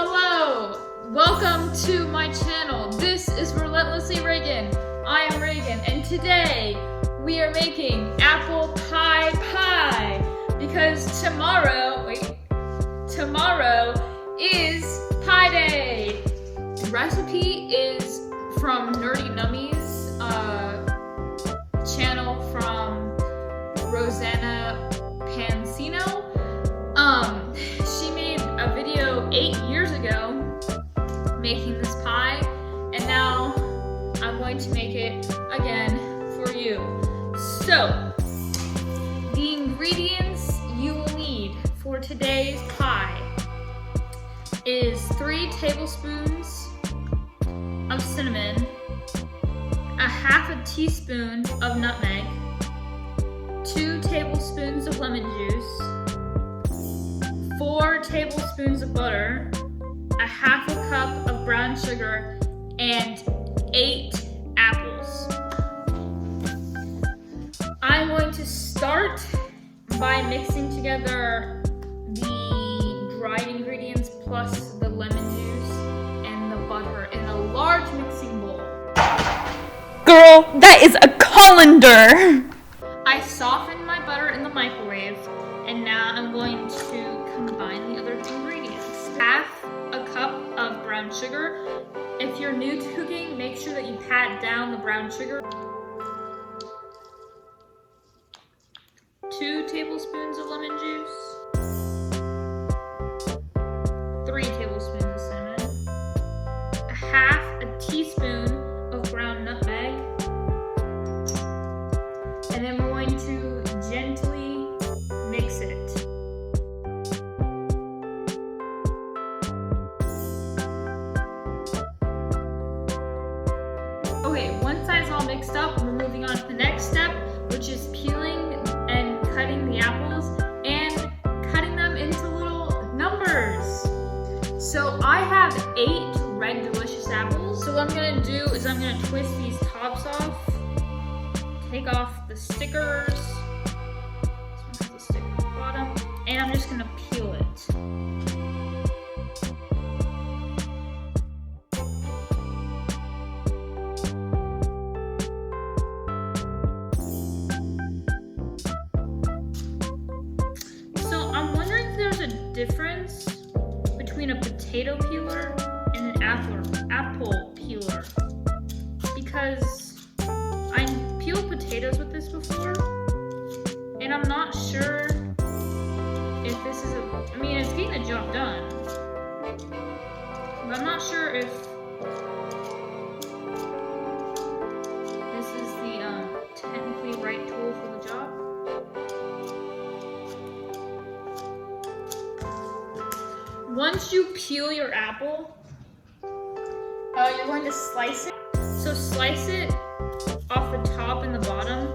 Hello! Welcome to my channel. This is Relentlessly Reagan. I am Reagan, and today we are making apple pie because tomorrow is Pie Day. The recipe is from Nummies channel from Rosanna Pansino. She made a video 8 years ago making this pie, and now I'm going to make it again for you. So, the ingredients you will need for today's pie is 3 tablespoons of cinnamon, a half a teaspoon of nutmeg, 2 tablespoons of lemon juice, 4 tablespoons of butter, a half a cup of brown sugar, and 8 apples. I'm going to start by mixing together the dried ingredients plus the lemon juice and the butter in a large mixing bowl. Girl, that is a colander! I softened my butter in the microwave, and now I'm going to combine the other ingredients. Half a cup of brown sugar. If you're new to cooking, make sure that you pat down the brown sugar. 2 tablespoons of lemon juice. 3 tablespoons of cinnamon. A half a teaspoon of ground nutmeg. And then we're going to gently mix it. Okay, once that's all mixed up, we're moving on to the next step, which is peeling and cutting the apples and cutting them into little numbers. So I have 8 red delicious apples. So what I'm gonna do is I'm gonna twist these tops off, take off the stickers. This one has a sticker at the bottom, and I'm just gonna peel it. Difference between a potato peeler and an apple peeler, because I peeled potatoes with this before, and I'm not sure if this is I mean, it's getting the job done, but I'm not sure if this is the technically right tool for the job. Once you peel your apple, you're going to slice it. So slice it off the top and the bottom,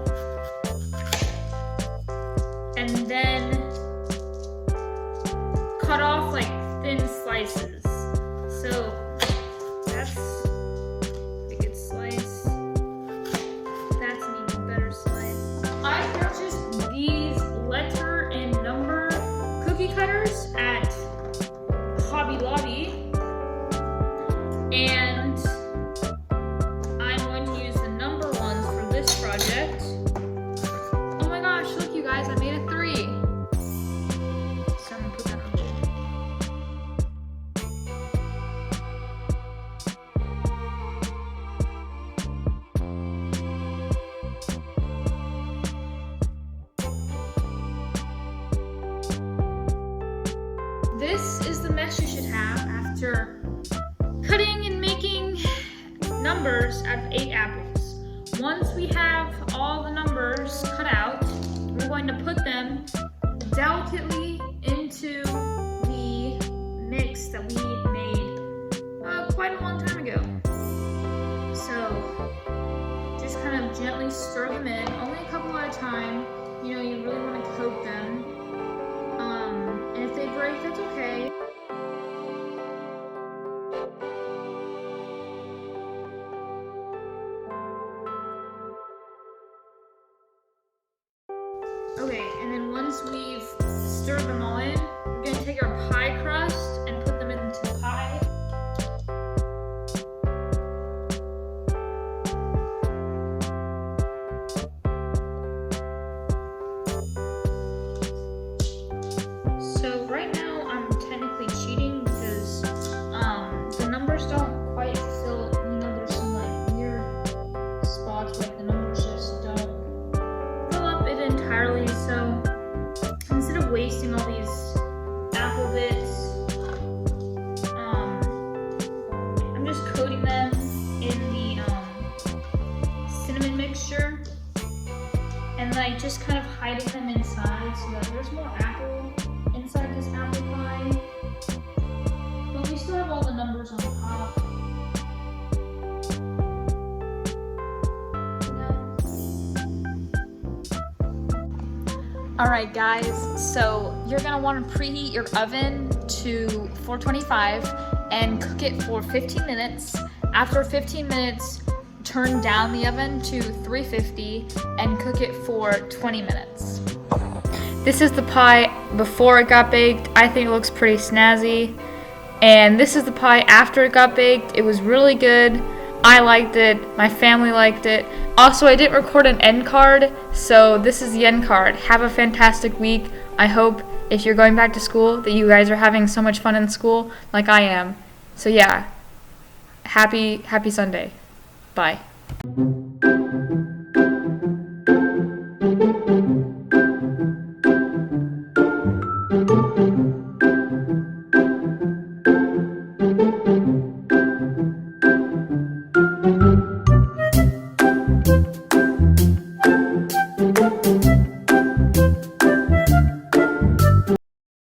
and then cut off like thin slices. So that's a good slice. That's an even better slice. I purchased these letter and number cookie cutters at Hobby Lobby, and I'm going to use the number ones for this project. Oh my gosh, look you guys, I made a 3. So I'm gonna put that on. This is the mess you should have after cutting and making numbers out of 8 apples. Once we have all the numbers cut out, we're going to put them delicately into the mix that we made quite a long time ago. So just kind of gently stir them in, only a couple at a time. You know, you really want to coat them. And if they break, that's okay. Okay, and then once we've stirred them all in, we're going to just kind of hiding them inside so that there's more apple inside this apple pie. But we still have all the numbers on top. Alright guys, so you're gonna want to preheat your oven to 425 and cook it for 15 minutes. After 15 minutes, turn down the oven to 350 and cook it for 20 minutes. This is the pie before it got baked. I think it looks pretty snazzy. And this is the pie after it got baked. It was really good. I liked it. My family liked it. Also, I didn't record an end card, so this is the end card. Have a fantastic week. I hope if you're going back to school that you guys are having so much fun in school like I am. So yeah, happy Sunday. Bye.